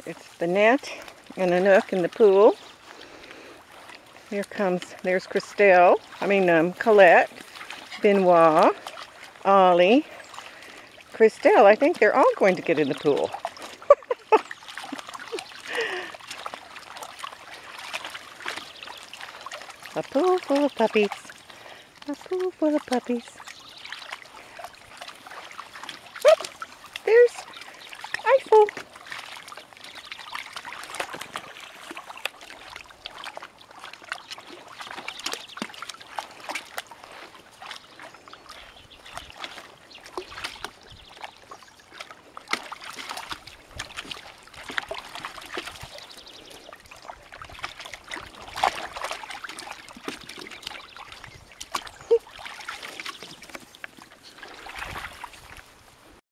It's the net and Anouk in the pool. There's Christelle, Colette, Benoit, Ollie, Christelle. I think they're all going to get in the pool. A pool full of puppies. A pool full of puppies.